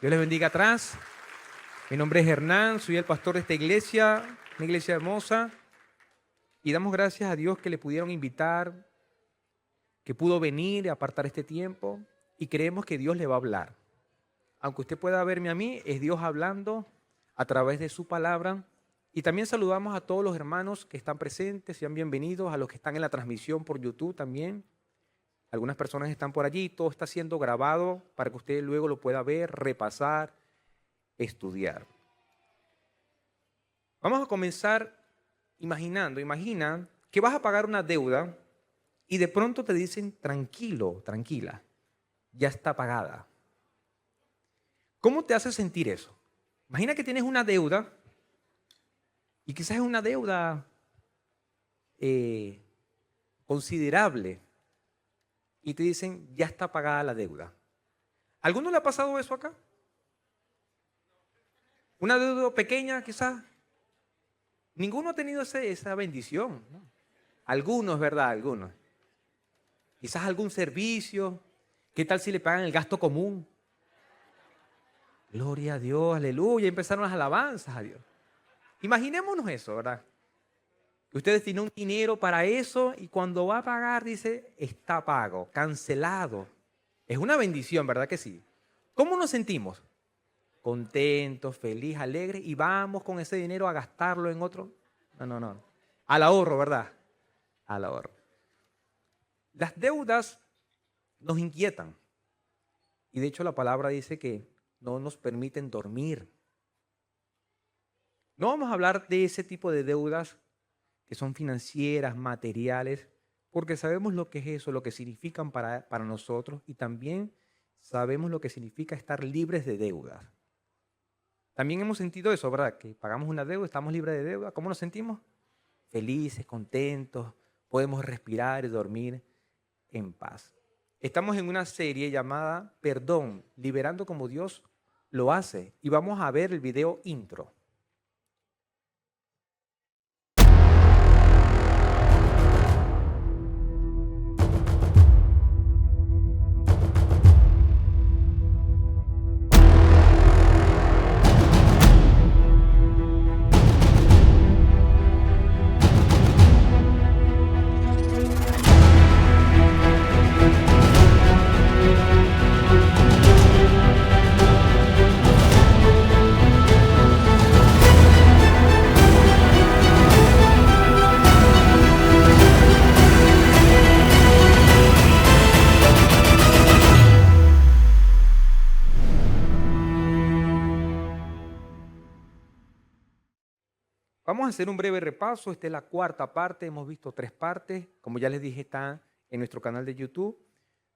Dios les bendiga atrás. Mi nombre es Hernán, soy el pastor de esta iglesia, una iglesia hermosa. Y damos gracias a Dios que le pudieron invitar, que pudo venir y apartar este tiempo. Y creemos que Dios le va a hablar. Aunque usted pueda verme a mí, es Dios hablando a través de su palabra. Y también saludamos a todos los hermanos que están presentes, sean bienvenidos, a los que están en la transmisión por YouTube también. Algunas personas están por allí, todo está siendo grabado para que usted luego lo pueda ver, repasar, estudiar. Vamos a comenzar imaginando, imagina que vas a pagar una deuda y de pronto te dicen, tranquilo, tranquila, ya está pagada. ¿Cómo te hace sentir eso? Imagina que tienes una deuda y quizás es una deuda considerable y te dicen, ya está pagada la deuda. ¿A alguno le ha pasado eso acá? ¿Una deuda pequeña quizás? Ninguno ha tenido esa bendición, ¿no? Algunos, ¿verdad? Algunos. Quizás algún servicio. ¿Qué tal si le pagan el gasto común? Gloria a Dios, aleluya. Empezaron las alabanzas a Dios. Imaginémonos eso, ¿verdad? Usted destinó un dinero para eso y cuando va a pagar dice, está pago, cancelado. Es una bendición, ¿verdad que sí? ¿Cómo nos sentimos? Contentos, felices, alegres y vamos con ese dinero a gastarlo en otro. No. Al ahorro, ¿verdad? Al ahorro. Las deudas nos inquietan y de hecho la palabra dice que no nos permiten dormir. No vamos a hablar de ese tipo de deudas que son financieras, materiales, porque sabemos lo que es eso, lo que significan para nosotros y también sabemos lo que significa estar libres de deudas. También hemos sentido eso, ¿verdad? Que pagamos una deuda, estamos libres de deuda. ¿Cómo nos sentimos? Felices, contentos, podemos respirar y dormir en paz. Estamos en una serie llamada Perdón, liberando como Dios lo hace. Y vamos a ver el video intro. Vamos a hacer un breve repaso. Esta es la cuarta parte. Hemos visto 3 partes. Como ya les dije, está en nuestro canal de YouTube.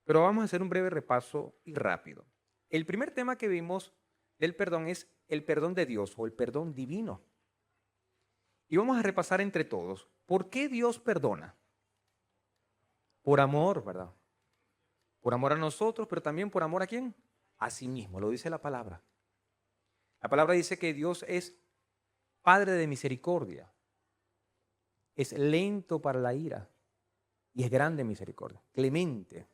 Pero vamos a hacer un breve repaso y rápido. El primer tema que vimos del perdón es el perdón de Dios o el perdón divino. Y vamos a repasar entre todos. ¿Por qué Dios perdona? Por amor, ¿verdad? Por amor a nosotros, pero también por amor ¿a quién? A sí mismo, lo dice la palabra. La palabra dice que Dios es Padre de misericordia, es lento para la ira y es grande en misericordia, clemente,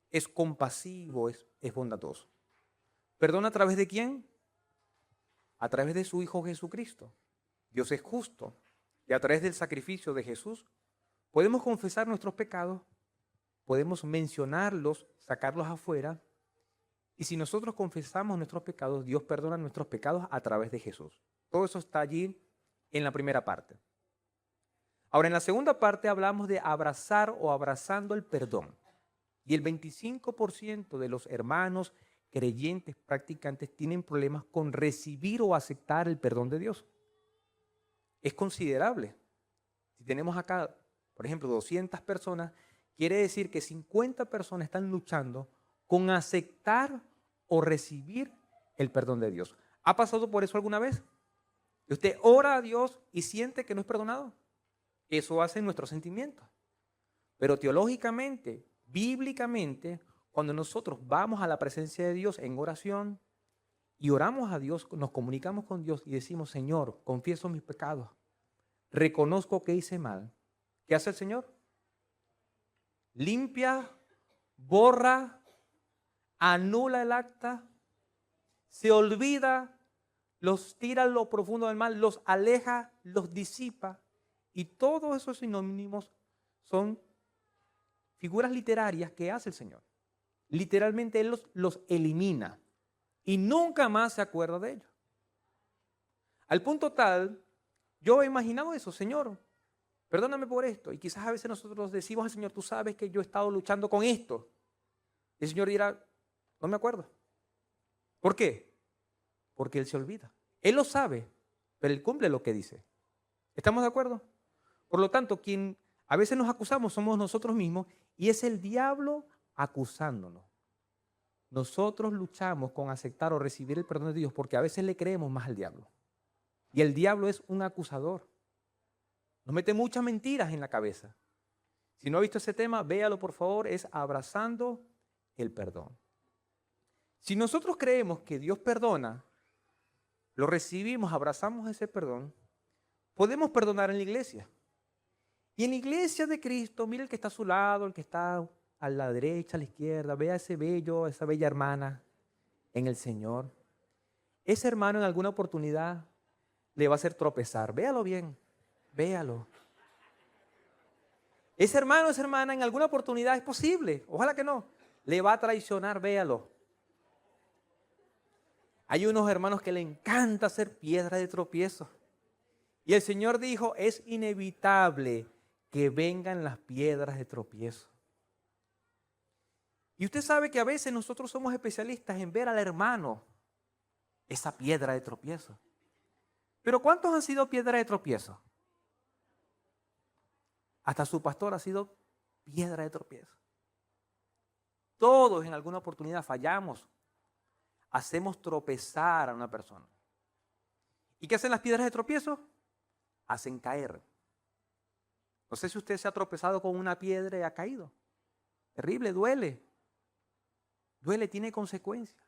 es compasivo, es bondadoso. ¿Perdona a través de quién? A través de su Hijo Jesucristo. Dios es justo y a través del sacrificio de Jesús podemos confesar nuestros pecados, podemos mencionarlos, sacarlos afuera y si nosotros confesamos nuestros pecados, Dios perdona nuestros pecados a través de Jesús. Todo eso está allí en la primera parte. Ahora, en la segunda parte hablamos de abrazar o abrazando el perdón. Y el 25% de los hermanos creyentes practicantes tienen problemas con recibir o aceptar el perdón de Dios. Es considerable. Si tenemos acá, por ejemplo, 200 personas, quiere decir que 50 personas están luchando con aceptar o recibir el perdón de Dios. ¿Ha pasado por eso alguna vez? Usted ora a Dios y siente que no es perdonado. Eso hace nuestros sentimientos. Pero teológicamente, bíblicamente, cuando nosotros vamos a la presencia de Dios en oración y oramos a Dios, nos comunicamos con Dios y decimos, Señor, confieso mis pecados, reconozco que hice mal. ¿Qué hace el Señor? Limpia, borra, anula el acta, se olvida, los tira a lo profundo del mal, los aleja, los disipa. Y todos esos sinónimos son figuras literarias que hace el Señor. Literalmente Él los elimina y nunca más se acuerda de ellos. Al punto tal, yo he imaginado eso, Señor, perdóname por esto. Y quizás a veces nosotros decimos al Señor, tú sabes que yo he estado luchando con esto. Y el Señor dirá, no me acuerdo. ¿Por qué? Porque Él se olvida. Él lo sabe, pero Él cumple lo que dice. ¿Estamos de acuerdo? Por lo tanto, quien a veces nos acusamos somos nosotros mismos y es el diablo acusándonos. Nosotros luchamos con aceptar o recibir el perdón de Dios porque a veces le creemos más al diablo. Y el diablo es un acusador. Nos mete muchas mentiras en la cabeza. Si no ha visto ese tema, véalo por favor, es abrazando el perdón. Si nosotros creemos que Dios perdona, lo recibimos, abrazamos ese perdón, podemos perdonar en la iglesia. Y en la iglesia de Cristo, mire el que está a su lado, el que está a la derecha, a la izquierda, vea esa bella hermana en el Señor. Ese hermano en alguna oportunidad le va a hacer tropezar. Véalo bien, véalo. Ese hermano, esa hermana en alguna oportunidad es posible, ojalá que no, le va a traicionar, véalo. Hay unos hermanos que le encanta ser piedra de tropiezo. Y el Señor dijo, es inevitable que vengan las piedras de tropiezo. Y usted sabe que a veces nosotros somos especialistas en ver al hermano esa piedra de tropiezo. Pero ¿cuántos han sido piedra de tropiezo? Hasta su pastor ha sido piedra de tropiezo. Todos en alguna oportunidad fallamos. Hacemos tropezar a una persona. ¿Y qué hacen las piedras de tropiezo? Hacen caer. No sé si usted se ha tropezado con una piedra y ha caído. Terrible, duele. Duele, tiene consecuencias.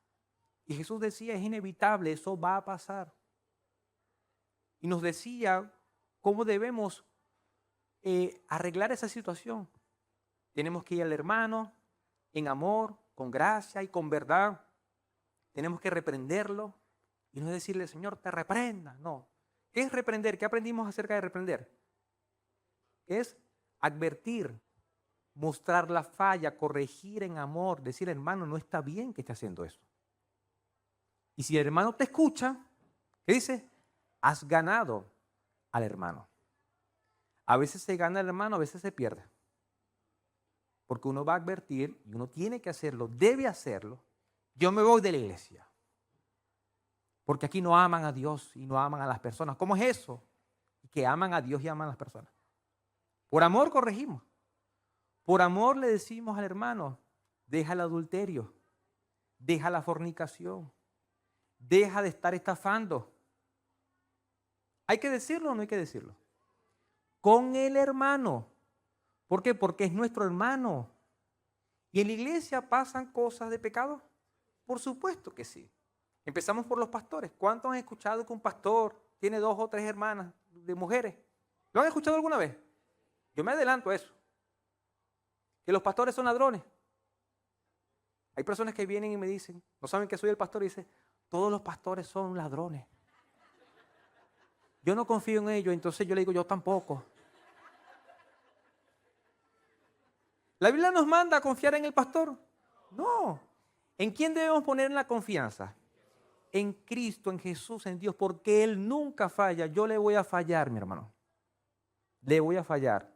Y Jesús decía, es inevitable, eso va a pasar. Y nos decía cómo debemos arreglar esa situación. Tenemos que ir al hermano en amor, con gracia y con verdad. Tenemos que reprenderlo y no es decirle, Señor, te reprenda. No. ¿Qué es reprender? ¿Qué aprendimos acerca de reprender? Es advertir, mostrar la falla, corregir en amor, decir, hermano, no está bien que esté haciendo eso. Y si el hermano te escucha, ¿qué dice? Has ganado al hermano. A veces se gana el hermano, a veces se pierde. Porque uno va a advertir y uno tiene que hacerlo, debe hacerlo. Yo me voy de la iglesia. Porque aquí no aman a Dios y no aman a las personas. ¿Cómo es eso? Que aman a Dios y aman a las personas. Por amor corregimos. Por amor le decimos al hermano, deja el adulterio, deja la fornicación, deja de estar estafando. ¿Hay que decirlo o no hay que decirlo? Con el hermano. ¿Por qué? Porque es nuestro hermano. ¿Y en la iglesia pasan cosas de pecado? Por supuesto que sí. Empezamos por los pastores. ¿Cuántos han escuchado que un pastor tiene 2 o 3 hermanas de mujeres? ¿Lo han escuchado alguna vez? Yo me adelanto a eso. Que los pastores son ladrones. Hay personas que vienen y me dicen, no saben que soy el pastor, y dicen, todos los pastores son ladrones. Yo no confío en ellos, entonces yo le digo, yo tampoco. ¿La Biblia nos manda a confiar en el pastor? No. ¿En quién debemos poner la confianza? En Cristo, en Jesús, en Dios, porque Él nunca falla. Yo le voy a fallar, mi hermano. Le voy a fallar.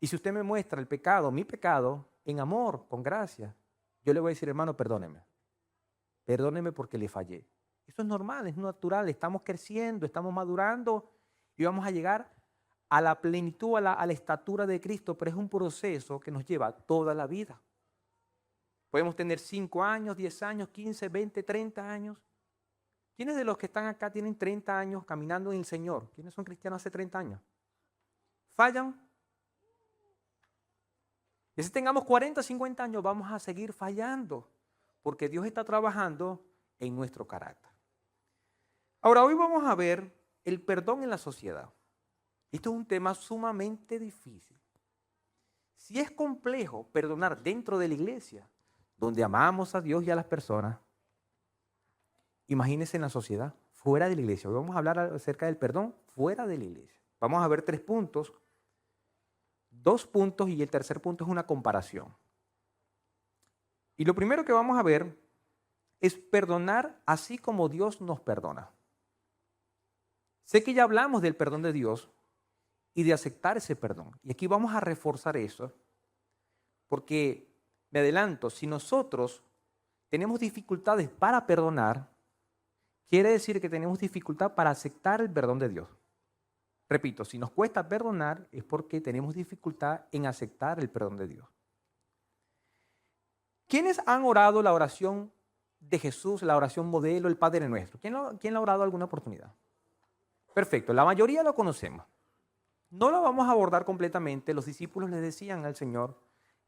Y si usted me muestra el pecado, mi pecado, en amor, con gracia, yo le voy a decir, hermano, perdóneme. Perdóneme porque le fallé. Eso es normal, es natural. Estamos creciendo, estamos madurando y vamos a llegar a la plenitud, a la estatura de Cristo, pero es un proceso que nos lleva toda la vida. Podemos tener 5 años, 10 años, 15, 20, 30 años. ¿Quiénes de los que están acá tienen 30 años caminando en el Señor? ¿Quiénes son cristianos hace 30 años? ¿Fallan? Y si tengamos 40, 50 años, vamos a seguir fallando, porque Dios está trabajando en nuestro carácter. Ahora, hoy vamos a ver el perdón en la sociedad. Esto es un tema sumamente difícil. Si es complejo perdonar dentro de la iglesia, donde amamos a Dios y a las personas, Imagínense en la sociedad, fuera de la iglesia. Hoy vamos a hablar acerca del perdón fuera de la iglesia. Vamos a ver 3 puntos, 2 puntos y el tercer punto es una comparación. Y lo primero que vamos a ver es perdonar así como Dios nos perdona. Sé que ya hablamos del perdón de Dios y de aceptar ese perdón. Y aquí vamos a reforzar eso, porque me adelanto, si nosotros tenemos dificultades para perdonar, quiere decir que tenemos dificultad para aceptar el perdón de Dios. Repito, si nos cuesta perdonar es porque tenemos dificultad en aceptar el perdón de Dios. ¿Quiénes han orado la oración de Jesús, la oración modelo, el Padre Nuestro? ¿Quién la ha orado alguna oportunidad? Perfecto, la mayoría lo conocemos. No lo vamos a abordar completamente. Los discípulos le decían al Señor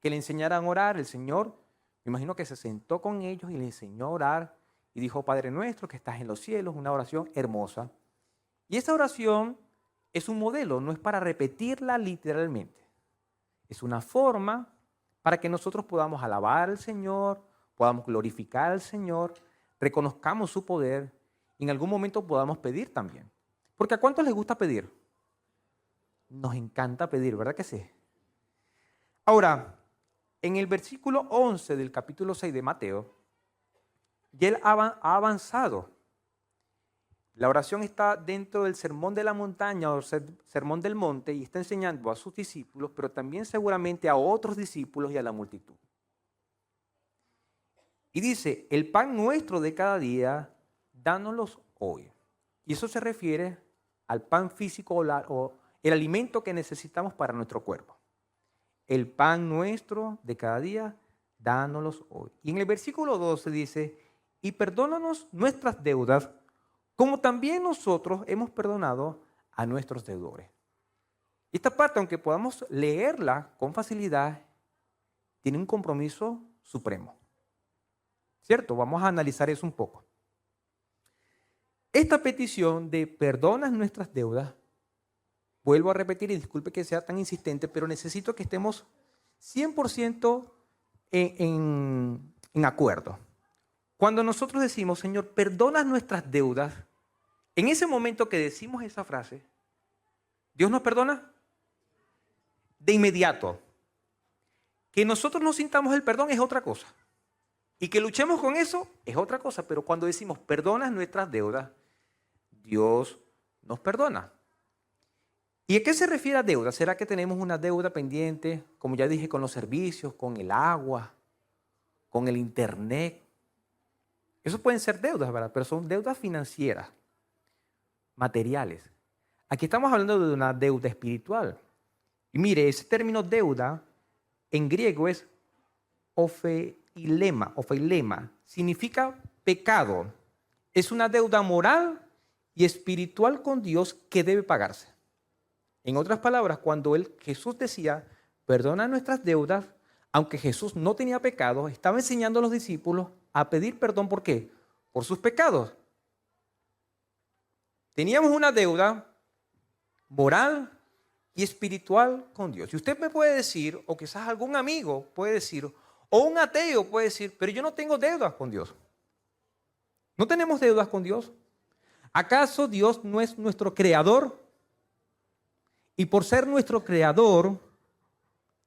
que le enseñaran a orar. El Señor, me imagino que se sentó con ellos y le enseñó a orar y dijo, Padre Nuestro que estás en los cielos, una oración hermosa. Y esa oración es un modelo, no es para repetirla literalmente. Es una forma para que nosotros podamos alabar al Señor, podamos glorificar al Señor, reconozcamos su poder y en algún momento podamos pedir también. Porque ¿a cuántos les gusta pedir? Nos encanta pedir, ¿verdad que sí? Ahora, en el versículo 11 del capítulo 6 de Mateo, ya él ha avanzado. La oración está dentro del sermón de la montaña o sermón del monte y está enseñando a sus discípulos, pero también seguramente a otros discípulos y a la multitud. Y dice, el pan nuestro de cada día, dánoslos hoy. Y eso se refiere al pan físico o el alimento que necesitamos para nuestro cuerpo. El pan nuestro de cada día, dánoslos hoy. Y en el versículo 12 dice, y perdónanos nuestras deudas, como también nosotros hemos perdonado a nuestros deudores. Esta parte, aunque podamos leerla con facilidad, tiene un compromiso supremo. ¿Cierto? Vamos a analizar eso un poco. Esta petición de perdonas nuestras deudas, vuelvo a repetir y disculpe que sea tan insistente, pero necesito que estemos 100% en acuerdo. Cuando nosotros decimos, Señor, perdona nuestras deudas, en ese momento que decimos esa frase, ¿Dios nos perdona? De inmediato. Que nosotros no sintamos el perdón es otra cosa. Y que luchemos con eso es otra cosa. Pero cuando decimos perdona nuestras deudas, Dios nos perdona. ¿Y a qué se refiere a deuda? ¿Será que tenemos una deuda pendiente, como ya dije, con los servicios, con el agua, con el internet? Eso pueden ser deudas, ¿verdad? Pero son deudas financieras, materiales. Aquí estamos hablando de una deuda espiritual. Y mire, ese término deuda en griego es ofeilema. Significa pecado. Es una deuda moral y espiritual con Dios que debe pagarse. En otras palabras, cuando Jesús decía, perdona nuestras deudas, aunque Jesús no tenía pecados, estaba enseñando a los discípulos a pedir perdón. ¿Por qué? Por sus pecados. Teníamos una deuda moral y espiritual con Dios. Y usted me puede decir, o quizás algún amigo puede decir, o un ateo puede decir, pero yo no tengo deudas con Dios. ¿No tenemos deudas con Dios? ¿Acaso Dios no es nuestro creador? Y por ser nuestro creador,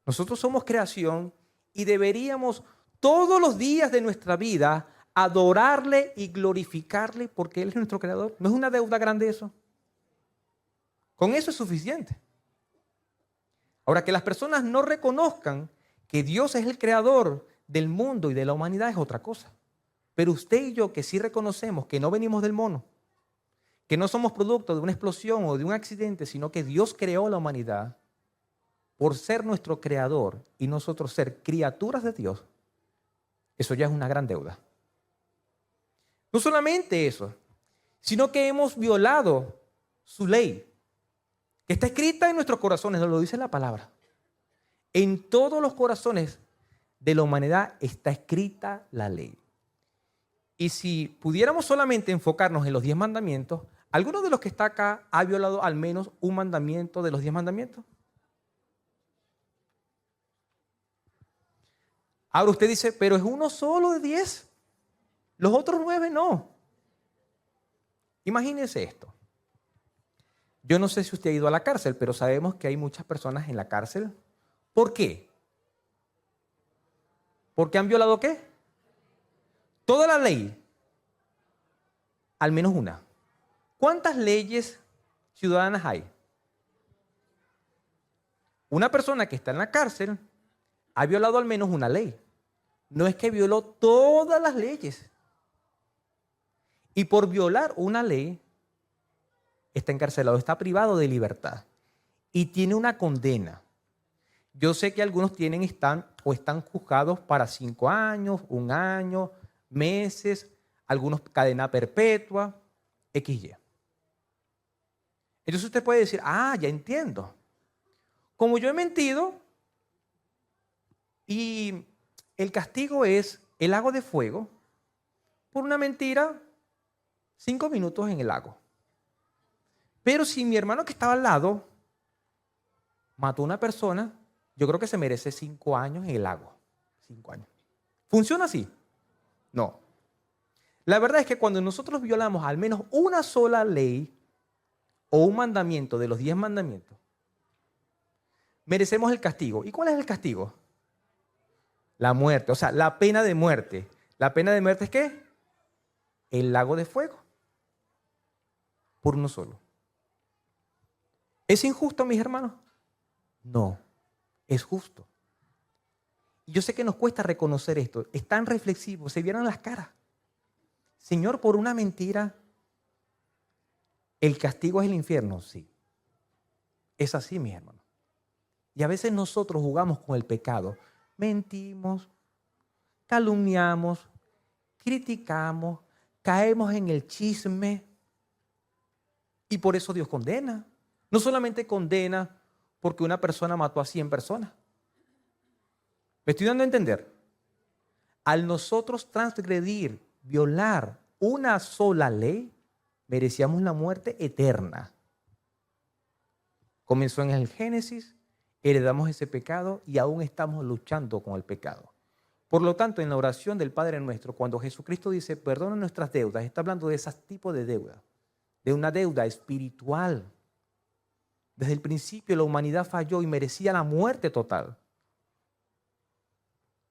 nosotros somos creación y deberíamos todos los días de nuestra vida adorarle y glorificarle porque Él es nuestro creador. ¿No es una deuda grande eso? Con eso es suficiente. Ahora, que las personas no reconozcan que Dios es el creador del mundo y de la humanidad es otra cosa. Pero usted y yo que sí reconocemos que no venimos del mono, que no somos producto de una explosión o de un accidente, sino que Dios creó la humanidad por ser nuestro creador y nosotros ser criaturas de Dios, eso ya es una gran deuda. No solamente eso, sino que hemos violado su ley, que está escrita en nuestros corazones, nos lo dice la palabra. En todos los corazones de la humanidad está escrita la ley. Y si pudiéramos solamente enfocarnos en los 10 mandamientos, ¿alguno de los que está acá ha violado al menos un mandamiento de los 10 mandamientos? Ahora usted dice, pero es uno solo de 10. Los otros 9 no. Imagínense esto. Yo no sé si usted ha ido a la cárcel, pero sabemos que hay muchas personas en la cárcel. ¿Por qué? ¿Porque han violado qué? Toda la ley. Al menos una. ¿Cuántas leyes ciudadanas hay? Una persona que está en la cárcel ha violado al menos una ley. No es que violó todas las leyes. Y por violar una ley, está encarcelado, está privado de libertad. Y tiene una condena. Yo sé que algunos están juzgados para 5 años, 1 año, meses, algunos cadena perpetua, XY. Entonces usted puede decir, ya entiendo. Como yo he mentido y el castigo es el lago de fuego, por una mentira, 5 minutos en el lago. Pero si mi hermano que estaba al lado mató a una persona, yo creo que se merece 5 años en el lago. 5 años. ¿Funciona así? No. La verdad es que cuando nosotros violamos al menos una sola ley o un mandamiento de los 10 mandamientos, merecemos el castigo. ¿Y cuál es el castigo? La muerte, o sea, la pena de muerte. ¿La pena de muerte es qué? El lago de fuego. Por uno solo. ¿Es injusto, mis hermanos? No, es justo. Y yo sé que nos cuesta reconocer esto. Es tan reflexivo, se vieron las caras. Señor, por una mentira, ¿el castigo es el infierno? Sí. Es así, mis hermanos. Y a veces nosotros jugamos con el pecado. Mentimos, calumniamos, criticamos, caemos en el chisme. Y por eso Dios condena. No solamente condena porque una persona mató a 100 personas. ¿Me estoy dando a entender? Al nosotros transgredir, violar una sola ley, merecíamos la muerte eterna. Comenzó en el Génesis, heredamos ese pecado y aún estamos luchando con el pecado. Por lo tanto, en la oración del Padre Nuestro, cuando Jesucristo dice, perdona nuestras deudas, está hablando de ese tipo de deuda, de una deuda espiritual. Desde el principio la humanidad falló y merecía la muerte total.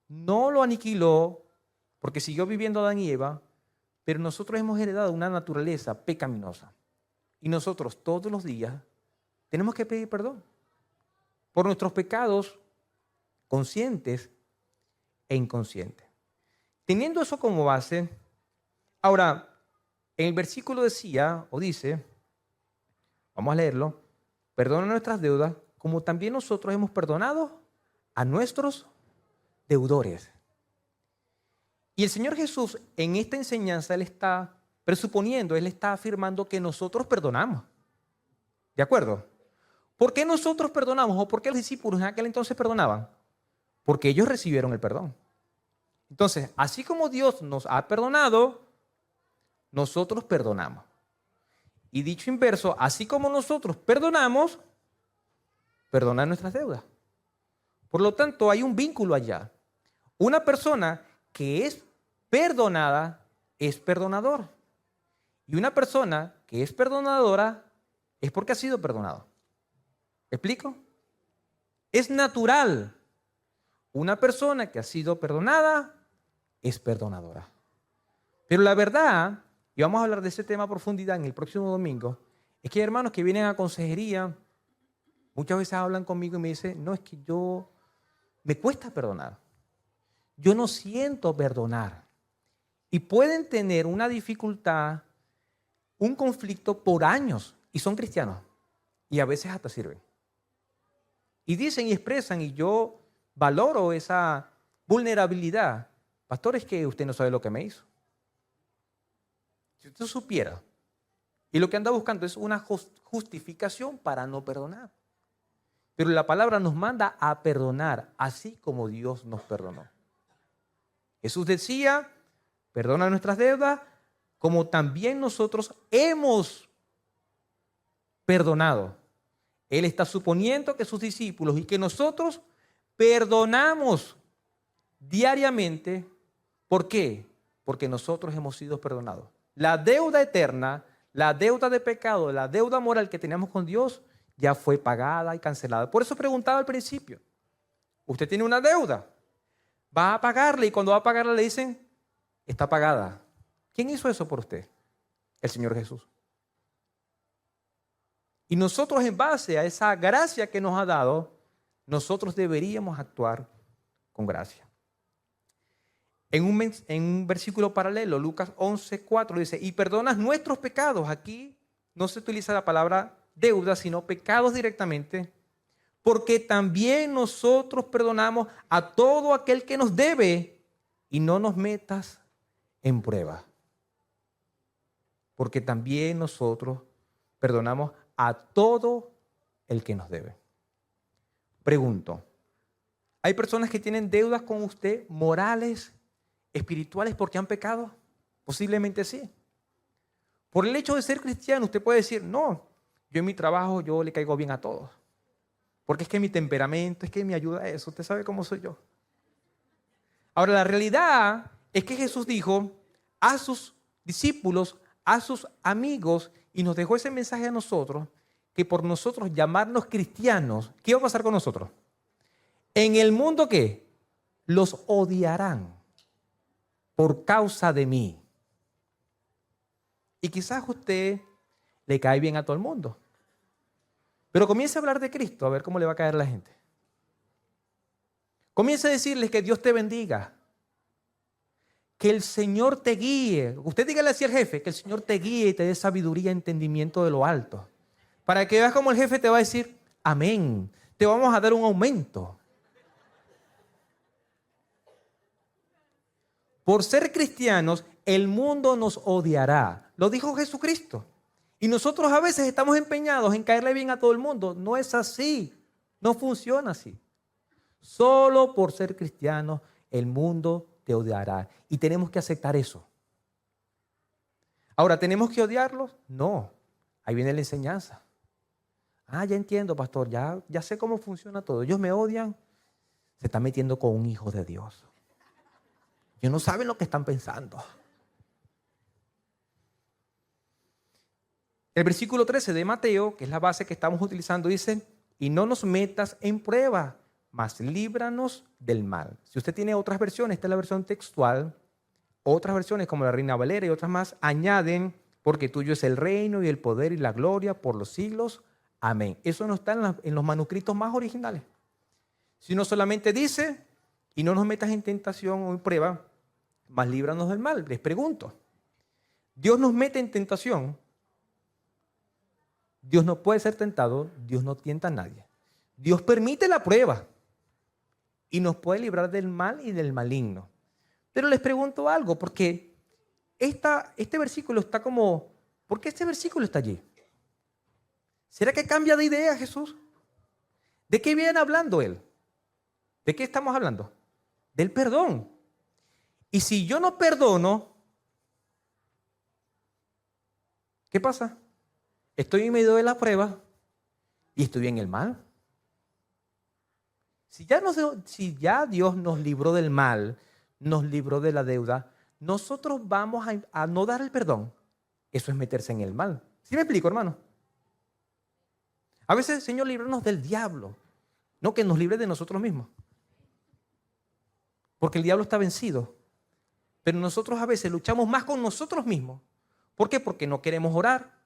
No lo aniquiló porque siguió viviendo Adán y Eva, pero nosotros hemos heredado una naturaleza pecaminosa. Y nosotros todos los días tenemos que pedir perdón por nuestros pecados conscientes e inconscientes. Teniendo eso como base, ahora, en el versículo decía o dice, vamos a leerlo, perdona nuestras deudas como también nosotros hemos perdonado a nuestros deudores. Y el Señor Jesús en esta enseñanza, Él está presuponiendo, Él está afirmando que nosotros perdonamos. ¿De acuerdo? ¿Por qué nosotros perdonamos o por qué los discípulos en aquel entonces perdonaban? Porque ellos recibieron el perdón. Entonces, así como Dios nos ha perdonado, nosotros perdonamos. Y dicho inverso, así como nosotros perdonamos, perdonan nuestras deudas. Por lo tanto, hay un vínculo allá. Una persona que es perdonada es perdonador. Y una persona que es perdonadora es porque ha sido perdonado. ¿Me explico? Es natural. Una persona que ha sido perdonada es perdonadora. Pero la verdad, y vamos a hablar de ese tema a profundidad en el próximo domingo, es que hay hermanos que vienen a consejería, muchas veces hablan conmigo y me dicen, no, es que me cuesta perdonar. Yo no siento perdonar. Y pueden tener una dificultad, un conflicto por años, y son cristianos, y a veces hasta sirven. Y dicen y expresan, y yo valoro esa vulnerabilidad. Pastor, es que usted no sabe lo que me hizo. Si usted supiera, y lo que anda buscando es una justificación para no perdonar. Pero la palabra nos manda a perdonar, así como Dios nos perdonó. Jesús decía, perdona nuestras deudas, como también nosotros hemos perdonado. Él está suponiendo que sus discípulos y que nosotros perdonamos diariamente. ¿Por qué? Porque nosotros hemos sido perdonados. La deuda eterna La deuda de pecado, la deuda moral que teníamos con Dios, ya fue pagada y cancelada. Por eso preguntaba al principio, usted tiene una deuda, va a pagarle y cuando va a pagarla le dicen, está pagada. ¿Quién hizo eso por usted? El Señor Jesús. Y nosotros en base a esa gracia que nos ha dado, nosotros deberíamos actuar con gracia. En un versículo paralelo, Lucas 11:4 dice, y perdonas nuestros pecados. Aquí no se utiliza la palabra deuda, sino pecados directamente, porque también nosotros perdonamos a todo aquel que nos debe y no nos metas en prueba. Porque también nosotros perdonamos a todo el que nos debe. Pregunto, ¿hay personas que tienen deudas con usted, morales, espirituales, porque han pecado? Posiblemente sí. Por el hecho de ser cristiano, usted puede decir, no, yo en mi trabajo yo le caigo bien a todos. Porque es que mi temperamento, es que me ayuda a eso. Usted sabe cómo soy yo. Ahora, la realidad es que Jesús dijo a sus discípulos, a sus amigos, y nos dejó ese mensaje a nosotros, que por nosotros llamarnos cristianos, ¿qué iba a pasar con nosotros? En el mundo, ¿qué? Los odiarán por causa de mí. Y quizás usted le cae bien a todo el mundo. Pero comience a hablar de Cristo, a ver cómo le va a caer a la gente. Comience a decirles que Dios te bendiga. Que el Señor te guíe. Usted dígale así al jefe, que el Señor te guíe y te dé sabiduría y entendimiento de lo alto. Para que veas cómo el jefe te va a decir, amén, te vamos a dar un aumento. Por ser cristianos, el mundo nos odiará. Lo dijo Jesucristo. Y nosotros a veces estamos empeñados en caerle bien a todo el mundo. No es así. No funciona así. Solo por ser cristianos, el mundo te odiará. Y tenemos que aceptar eso. Ahora, ¿tenemos que odiarlos? No. Ahí viene la enseñanza. Ah, ya entiendo, pastor. Ya sé cómo funciona todo. Ellos me odian. Se están metiendo con un hijo de Dios. Ellos no saben lo que están pensando. El versículo 13 de Mateo, que es la base que estamos utilizando, dice, y no nos metas en prueba, mas líbranos del mal. Si usted tiene otras versiones, esta es la versión textual, otras versiones como la Reina Valera y otras más, añaden, porque tuyo es el reino y el poder y la gloria por los siglos. Amén. Eso no está en los manuscritos más originales. Sino solamente dice, y no nos metas en tentación o en prueba, mas líbranos del mal. Les pregunto, ¿Dios nos mete en tentación? Dios no puede ser tentado, Dios no tienta a nadie. Dios permite la prueba y nos puede librar del mal y del maligno. Pero les pregunto algo, porque este versículo está como, ¿por qué este versículo está allí? ¿Será que cambia de idea Jesús? ¿De qué viene hablando Él? ¿De qué estamos hablando? Del perdón. Y si yo no perdono, ¿qué pasa? Estoy en medio de la prueba y estoy en el mal. Si ya Dios nos libró del mal, nos libró de la deuda, nosotros vamos a no dar el perdón. Eso es meterse en el mal. ¿Sí me explico, hermano? A veces, Señor, líbranos del diablo, no que nos libre de nosotros mismos. Porque el diablo está vencido. Pero nosotros a veces luchamos más con nosotros mismos. ¿Por qué? Porque no queremos orar,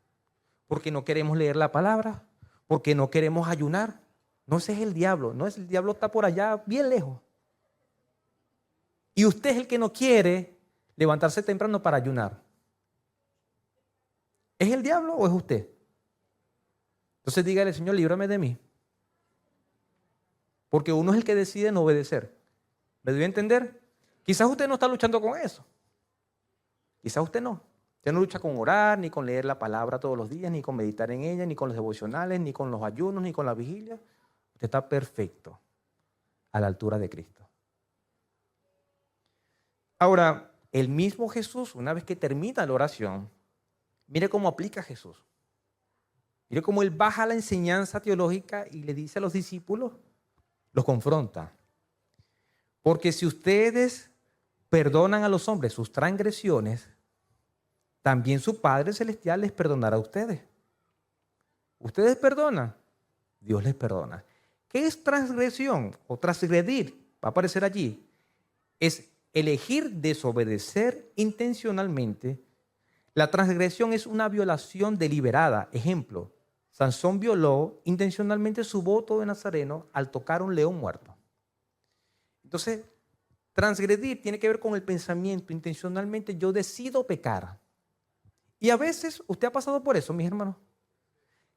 porque no queremos leer la palabra, porque no queremos ayunar. No, ese es el diablo. No, el diablo está por allá, bien lejos. Y usted es el que no quiere levantarse temprano para ayunar. ¿Es el diablo o es usted? Entonces dígale, Señor, líbrame de mí. Porque uno es el que decide no obedecer. ¿Me doy a entender? Quizás usted no está luchando con eso. Quizás usted no. Usted no lucha con orar, ni con leer la palabra todos los días, ni con meditar en ella, ni con los devocionales, ni con los ayunos, ni con la vigilia. Usted está perfecto a la altura de Cristo. Ahora, el mismo Jesús, una vez que termina la oración, mire cómo aplica Jesús. Mire cómo Él baja la enseñanza teológica y le dice a los discípulos, los confronta. Porque si ustedes perdonan a los hombres sus transgresiones, también su Padre Celestial les perdonará a ustedes. Ustedes perdonan, Dios les perdona. ¿Qué es transgresión o transgredir? Va a aparecer allí. Es elegir desobedecer intencionalmente. La transgresión es una violación deliberada. Ejemplo, Sansón violó intencionalmente su voto de nazareno al tocar un león muerto. Entonces, transgredir tiene que ver con el pensamiento. Intencionalmente yo decido pecar. Y a veces usted ha pasado por eso, mis hermanos,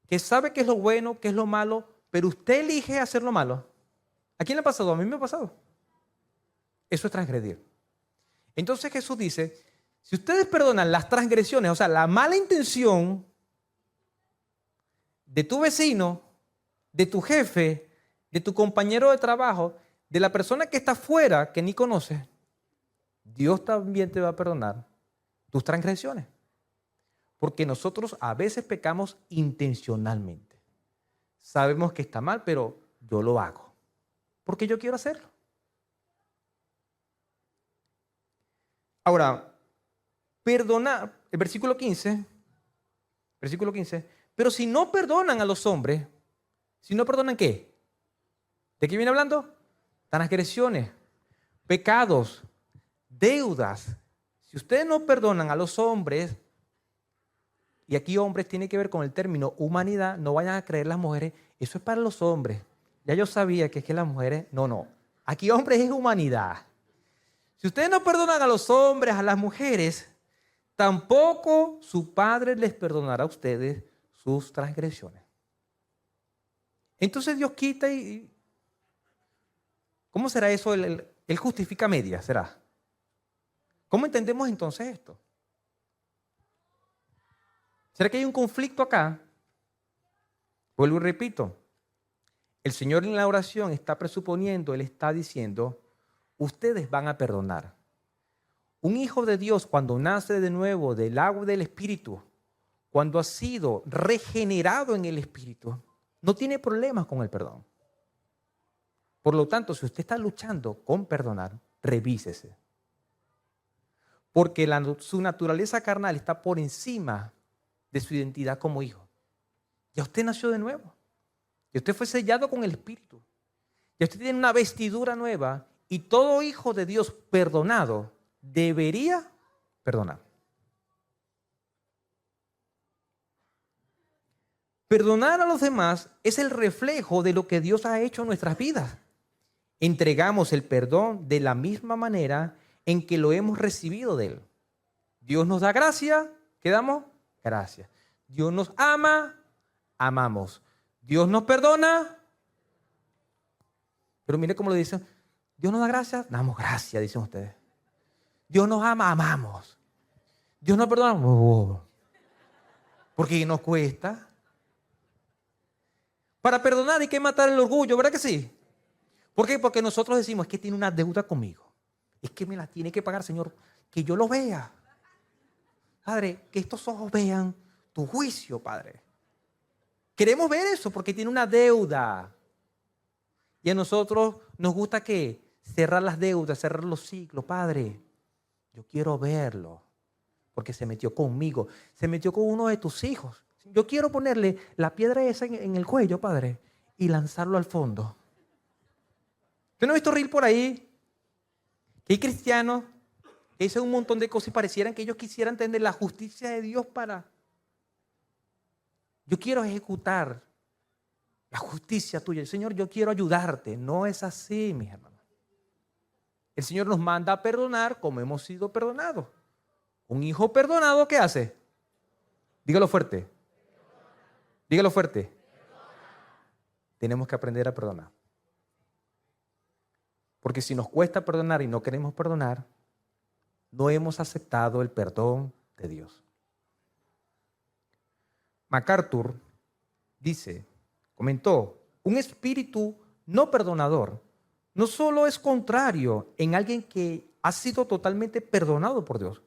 que sabe qué es lo bueno, qué es lo malo, pero usted elige hacer lo malo. ¿A quién le ha pasado? A mí me ha pasado. Eso es transgredir. Entonces Jesús dice, si ustedes perdonan las transgresiones, o sea, la mala intención de tu vecino, de tu jefe, de tu compañero de trabajo, de la persona que está afuera, que ni conoces, Dios también te va a perdonar tus transgresiones. Porque nosotros a veces pecamos intencionalmente. Sabemos que está mal, pero yo lo hago. Porque yo quiero hacerlo. Ahora, perdonar, el versículo 15, pero si no perdonan a los hombres, si no perdonan ¿qué? ¿De qué viene hablando? Transgresiones, pecados, deudas. Si ustedes no perdonan a los hombres, y aquí hombres tiene que ver con el término humanidad, no vayan a creer las mujeres, eso es para los hombres. Ya yo sabía que es que las mujeres, no. Aquí hombres es humanidad. Si ustedes no perdonan a los hombres, a las mujeres, tampoco su Padre les perdonará a ustedes sus transgresiones. Entonces Dios quita y ¿cómo será eso? Él justifica medias, ¿será? ¿Cómo entendemos entonces esto? ¿Será que hay un conflicto acá? Vuelvo y repito. El Señor en la oración está presuponiendo, Él está diciendo, ustedes van a perdonar. Un hijo de Dios cuando nace de nuevo del agua y del Espíritu, cuando ha sido regenerado en el Espíritu, no tiene problemas con el perdón. Por lo tanto, si usted está luchando con perdonar, revísese. Porque su naturaleza carnal está por encima de su identidad como hijo. Ya usted nació de nuevo. Ya usted fue sellado con el Espíritu. Ya usted tiene una vestidura nueva y todo hijo de Dios perdonado debería perdonar. Perdonar a los demás es el reflejo de lo que Dios ha hecho en nuestras vidas. Entregamos el perdón de la misma manera en que lo hemos recibido de Él. Dios nos da gracia, ¿qué damos? Gracias. Dios nos ama, amamos. Dios nos perdona. Pero mire cómo lo dicen. Dios nos da gracia, damos gracias, dicen ustedes. Dios nos ama, amamos. Dios nos perdona, porque nos cuesta. Para perdonar hay que matar el orgullo, ¿verdad que sí? ¿Por qué? Porque nosotros decimos, es que tiene una deuda conmigo. Es que me la tiene que pagar, Señor, que yo lo vea. Padre, que estos ojos vean tu juicio, Padre. Queremos ver eso porque tiene una deuda. Y a nosotros nos gusta ¿qué? Cerrar las deudas, cerrar los ciclos. Padre, yo quiero verlo porque se metió conmigo. Se metió con uno de tus hijos. Yo quiero ponerle la piedra esa en el cuello, Padre, y lanzarlo al fondo. ¿Usted no ha visto reel por ahí? Que hay cristianos que dicen un montón de cosas y parecieran que ellos quisieran tener la justicia de Dios para... Yo quiero ejecutar la justicia tuya. Señor, yo quiero ayudarte. No es así, mis hermanos. El Señor nos manda a perdonar como hemos sido perdonados. Un hijo perdonado, ¿qué hace? Dígalo fuerte. Dígalo fuerte. Tenemos que aprender a perdonar. Porque si nos cuesta perdonar y no queremos perdonar, no hemos aceptado el perdón de Dios. MacArthur comentó, un espíritu no perdonador no solo es contrario en alguien que ha sido totalmente perdonado por Dios,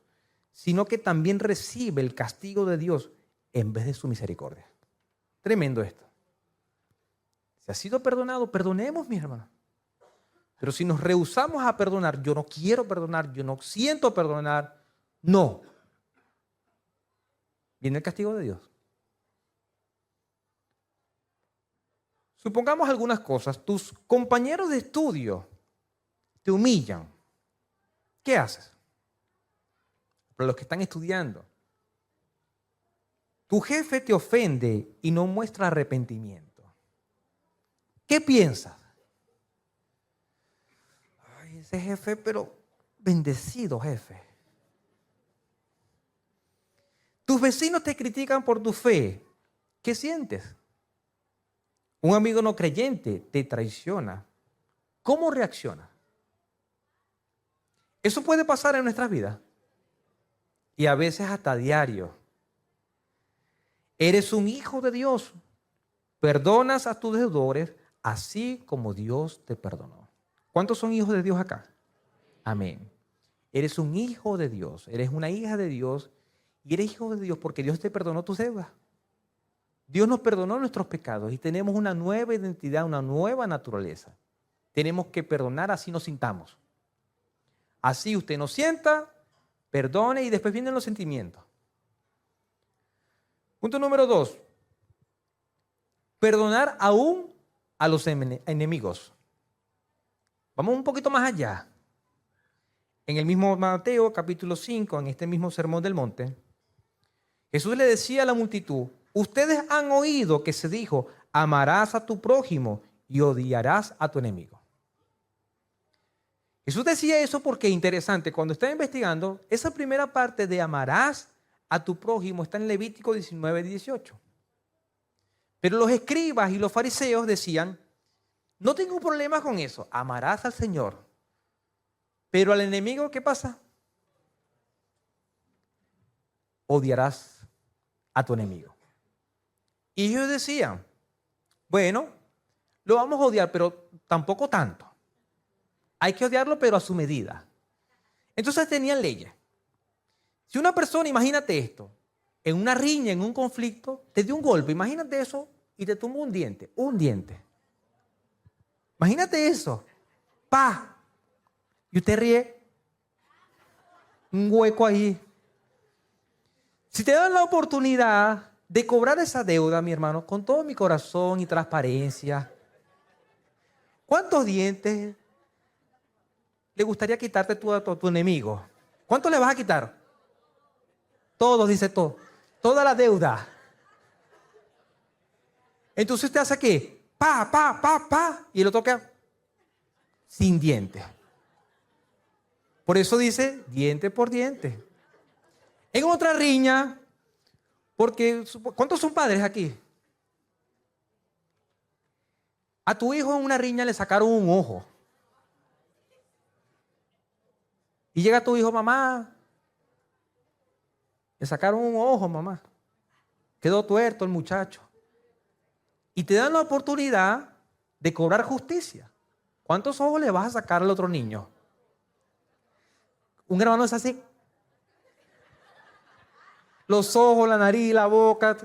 sino que también recibe el castigo de Dios en vez de su misericordia. Tremendo esto. Si ha sido perdonado, perdonemos, mis hermanos. Pero si nos rehusamos a perdonar, yo no quiero perdonar, yo no siento perdonar, no. viene el castigo de Dios. Supongamos algunas cosas. Tus compañeros de estudio te humillan. ¿Qué haces? Para los que están estudiando. Tu jefe te ofende y no muestra arrepentimiento. ¿Qué piensas? Ay, ese jefe, pero bendecido jefe. Tus vecinos te critican por tu fe. ¿Qué sientes? Un amigo no creyente te traiciona. ¿Cómo reacciona? Eso puede pasar en nuestras vidas. Y a veces hasta diario. Eres un hijo de Dios. Perdonas a tus deudores así como Dios te perdonó. ¿Cuántos son hijos de Dios acá? Amén. Eres un hijo de Dios. Eres una hija de Dios. Y eres hijo de Dios porque Dios te perdonó tus deudas. Dios nos perdonó nuestros pecados y tenemos una nueva identidad, una nueva naturaleza. Tenemos que perdonar así nos sintamos. Así usted nos sienta, perdone y después vienen los sentimientos. Punto número 2. Perdonar aún a los enemigos. Vamos un poquito más allá. En el mismo Mateo capítulo 5, en este mismo Sermón del Monte, Jesús le decía a la multitud, ustedes han oído que se dijo, amarás a tu prójimo y odiarás a tu enemigo. Jesús decía eso porque, interesante, cuando estaba investigando, esa primera parte de amarás a tu prójimo está en Levítico 19:18. Pero los escribas y los fariseos decían, no tengo problema con eso, amarás al Señor. Pero al enemigo, ¿qué pasa? Odiarás a tu enemigo. Y ellos decían, bueno, lo vamos a odiar, pero tampoco tanto. Hay que odiarlo, pero a su medida. Entonces tenían leyes. Si una persona, imagínate esto, en una riña, en un conflicto, te dio un golpe, imagínate eso, y te tumba un diente. Imagínate eso. ¡Pah! Y usted ríe. Un hueco ahí. Si te dan la oportunidad de cobrar esa deuda, mi hermano, con todo mi corazón y transparencia, ¿cuántos dientes le gustaría quitarte tú a tu enemigo? ¿Cuántos le vas a quitar? Todos, dice todo. Toda la deuda. Entonces usted hace ¿qué? Pa. Y el otro queda sin dientes. Por eso dice diente por diente. En otra riña, porque ¿cuántos son padres aquí? A tu hijo en una riña le sacaron un ojo. Y llega tu hijo, mamá, le sacaron un ojo, mamá. Quedó tuerto el muchacho. Y te dan la oportunidad de cobrar justicia. ¿Cuántos ojos le vas a sacar al otro niño? Un hermano es así. Los ojos, la nariz, la boca.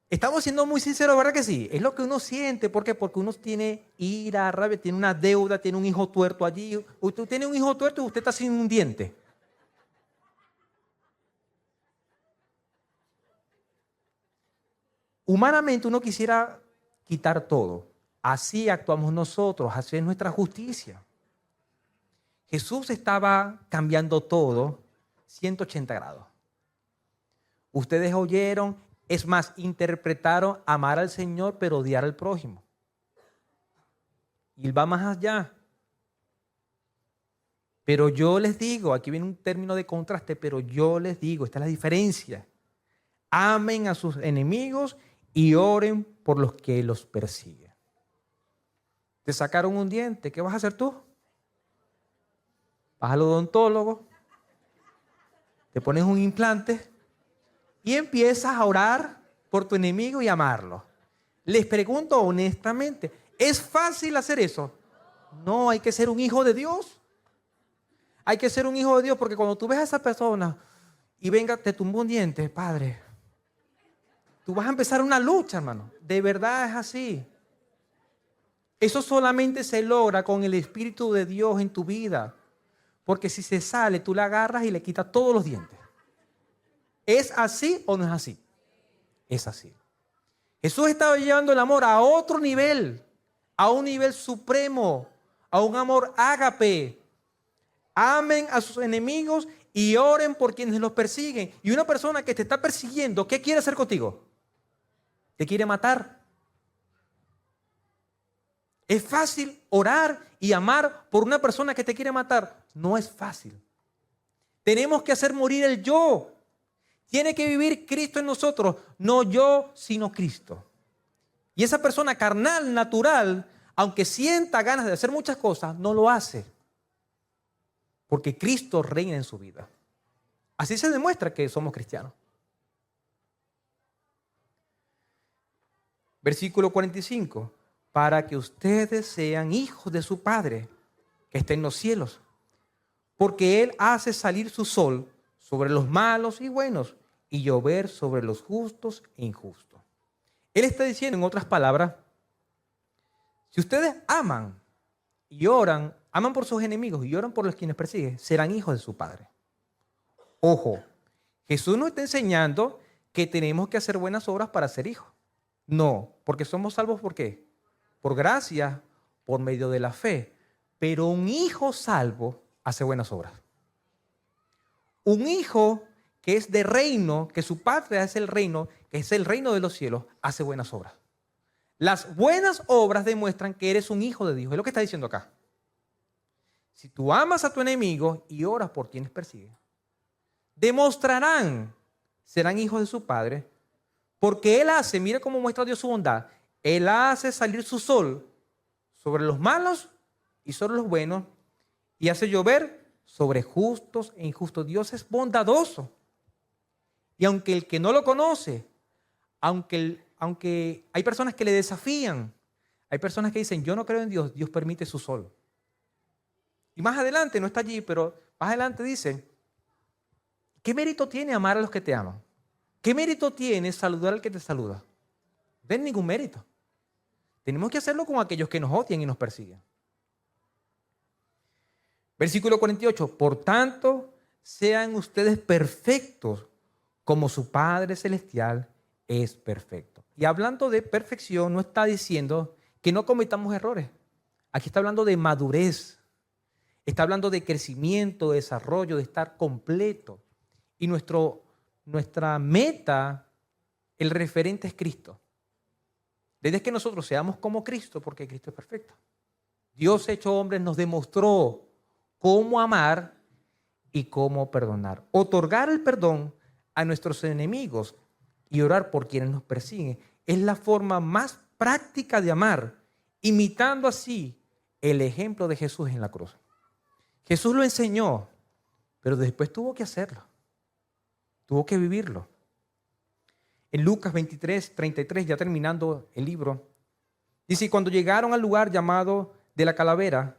Estamos siendo muy sinceros, ¿verdad que sí? Es lo que uno siente. ¿Por qué? Porque uno tiene ira, rabia, tiene una deuda, tiene un hijo tuerto allí. Usted tiene un hijo tuerto y usted está sin un diente. Humanamente uno quisiera quitar todo. Así actuamos nosotros, así es nuestra justicia. Jesús estaba cambiando todo 180 grados. Ustedes oyeron, es más, interpretaron amar al Señor pero odiar al prójimo. Y él va más allá. Pero yo les digo, aquí viene un término de contraste, pero yo les digo, esta es la diferencia. Amen a sus enemigos y oren por los que los persiguen. Te sacaron un diente, ¿qué vas a hacer tú? Vas al odontólogo, te pones un implante y empiezas a orar por tu enemigo y amarlo. Les pregunto honestamente, ¿es fácil hacer eso? No, hay que ser un hijo de Dios. Hay que ser un hijo de Dios porque cuando tú ves a esa persona y venga, te tumba un diente, padre, tú vas a empezar una lucha, hermano. De verdad es así. Eso solamente se logra con el Espíritu de Dios en tu vida. Porque si se sale, tú la agarras y le quitas todos los dientes. ¿Es así o no es así? Es así. Jesús estaba llevando el amor a otro nivel, a un nivel supremo, a un amor ágape. Amen a sus enemigos y oren por quienes los persiguen. Y una persona que te está persiguiendo, ¿qué quiere hacer contigo? Te quiere matar. ¿Es fácil orar y amar por una persona que te quiere matar? No es fácil. Tenemos que hacer morir el yo. Tiene que vivir Cristo en nosotros, no yo, sino Cristo. Y esa persona carnal, natural, aunque sienta ganas de hacer muchas cosas, no lo hace. Porque Cristo reina en su vida. Así se demuestra que somos cristianos. Versículo 45. Para que ustedes sean hijos de su Padre, que está en los cielos. Porque Él hace salir su sol sobre los malos y buenos y llover sobre los justos e injustos. Él está diciendo, en otras palabras, si ustedes aman y oran, aman por sus enemigos y oran por los quienes persiguen, serán hijos de su Padre. Ojo, Jesús nos está enseñando que tenemos que hacer buenas obras para ser hijos. No, porque somos salvos ¿por qué? Por gracia, por medio de la fe. Pero un hijo salvo hace buenas obras. Un hijo que es de reino, que su patria es el reino, que es el reino de los cielos, hace buenas obras. Las buenas obras demuestran que eres un hijo de Dios. Es lo que está diciendo acá. Si tú amas a tu enemigo y oras por quienes persiguen, demostrarán, serán hijos de su Padre, porque Él hace, mire cómo muestra Dios su bondad, Él hace salir su sol sobre los malos y sobre los buenos y hace llover sobre justos e injustos. Dios es bondadoso. Y aunque el que no lo conoce, aunque hay personas que le desafían, hay personas que dicen, yo no creo en Dios, Dios permite su sol. Y más adelante, no está allí, pero más adelante dice, ¿qué mérito tiene amar a los que te aman? ¿Qué mérito tiene saludar al que te saluda? No tiene ningún mérito. Tenemos que hacerlo con aquellos que nos odian y nos persiguen. Versículo 48, por tanto, sean ustedes perfectos como su Padre Celestial es perfecto. Y hablando de perfección, no está diciendo que no cometamos errores. Aquí está hablando de madurez. Está hablando de crecimiento, de desarrollo, de estar completo. Y nuestra meta, el referente es Cristo. Desde que nosotros seamos como Cristo, porque Cristo es perfecto. Dios hecho hombre nos demostró cómo amar y cómo perdonar. Otorgar el perdón a nuestros enemigos y orar por quienes nos persiguen es la forma más práctica de amar, imitando así el ejemplo de Jesús en la cruz. Jesús lo enseñó, pero después tuvo que hacerlo. Tuvo que vivirlo. En Lucas 23, 33, ya terminando el libro, dice, cuando llegaron al lugar llamado de la calavera,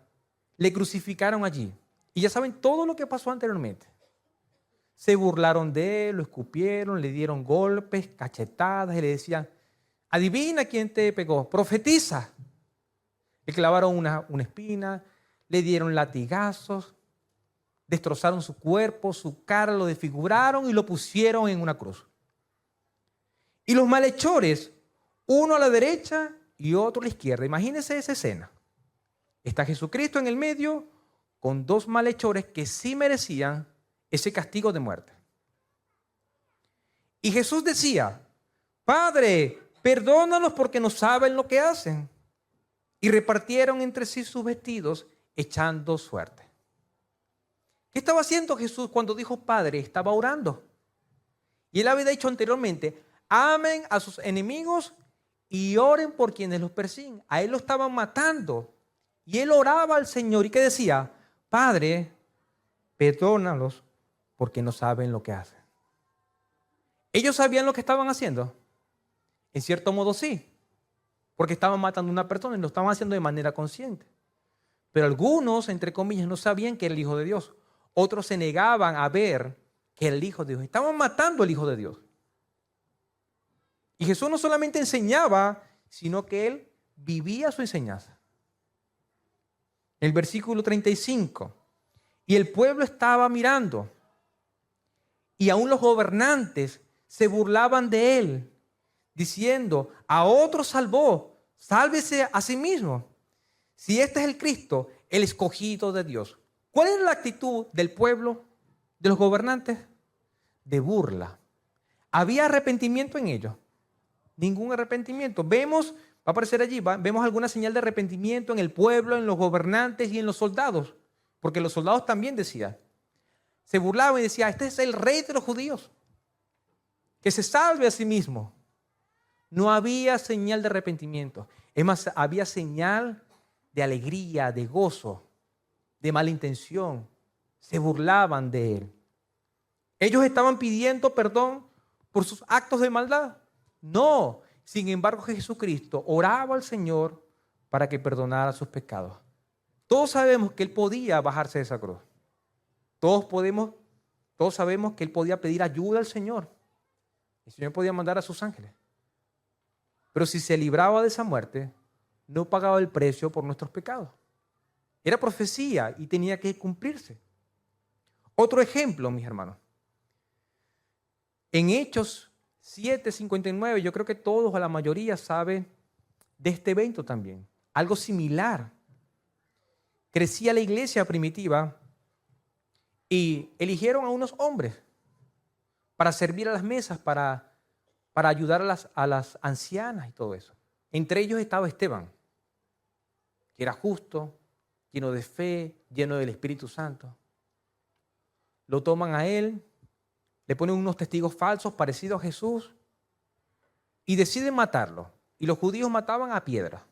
le crucificaron allí. Y ya saben todo lo que pasó anteriormente. Se burlaron de él, lo escupieron, le dieron golpes, cachetadas y le decían, adivina quién te pegó, profetiza. Le clavaron una espina, le dieron latigazos, destrozaron su cuerpo, su cara, lo desfiguraron y lo pusieron en una cruz. Y los malhechores, uno a la derecha y otro a la izquierda. Imagínense esa escena. Está Jesucristo en el medio con dos malhechores que sí merecían ese castigo de muerte. Y Jesús decía, Padre, perdónalos porque no saben lo que hacen. Y repartieron entre sí sus vestidos echando suerte. ¿Qué estaba haciendo Jesús cuando dijo Padre? Estaba orando. Y él había dicho anteriormente, amen a sus enemigos y oren por quienes los persiguen. A él lo estaban matando. Y él oraba al Señor y que decía, Padre, perdónalos porque no saben lo que hacen. ¿Ellos sabían lo que estaban haciendo? En cierto modo sí, porque estaban matando a una persona y lo estaban haciendo de manera consciente. Pero algunos, entre comillas, no sabían que era el Hijo de Dios. Otros se negaban a ver que era el Hijo de Dios. Estaban matando al Hijo de Dios. Y Jesús no solamente enseñaba, sino que Él vivía su enseñanza. El versículo 35. Y el pueblo estaba mirando. Y aún los gobernantes se burlaban de él, diciendo, a otro salvó, sálvese a sí mismo. Si este es el Cristo, el escogido de Dios. ¿Cuál era la actitud del pueblo, de los gobernantes? De burla. ¿Había arrepentimiento en ellos? Ningún arrepentimiento. Vemos, va a aparecer allí, vemos alguna señal de arrepentimiento en el pueblo, en los gobernantes y en los soldados. Porque los soldados también decían, se burlaban y decían, este es el rey de los judíos, que se salve a sí mismo. No había señal de arrepentimiento. Es más, había señal de alegría, de gozo, de mala intención. Se burlaban de él. Ellos estaban pidiendo perdón por sus actos de maldad. No, sin embargo Jesucristo oraba al Señor para que perdonara sus pecados. Todos sabemos que Él podía bajarse de esa cruz. Todos sabemos que Él podía pedir ayuda al Señor. El Señor podía mandar a sus ángeles. Pero si se libraba de esa muerte, no pagaba el precio por nuestros pecados. Era profecía y tenía que cumplirse. Otro ejemplo, mis hermanos. En Hechos 7:59, yo creo que todos o la mayoría saben de este evento también. Algo similar. Crecía la iglesia primitiva y eligieron a unos hombres para servir a las mesas, para ayudar a las ancianas y todo eso. Entre ellos estaba Esteban, que era justo, lleno de fe, lleno del Espíritu Santo. Lo toman a él, le ponen unos testigos falsos parecidos a Jesús y deciden matarlo. Y los judíos mataban a piedra.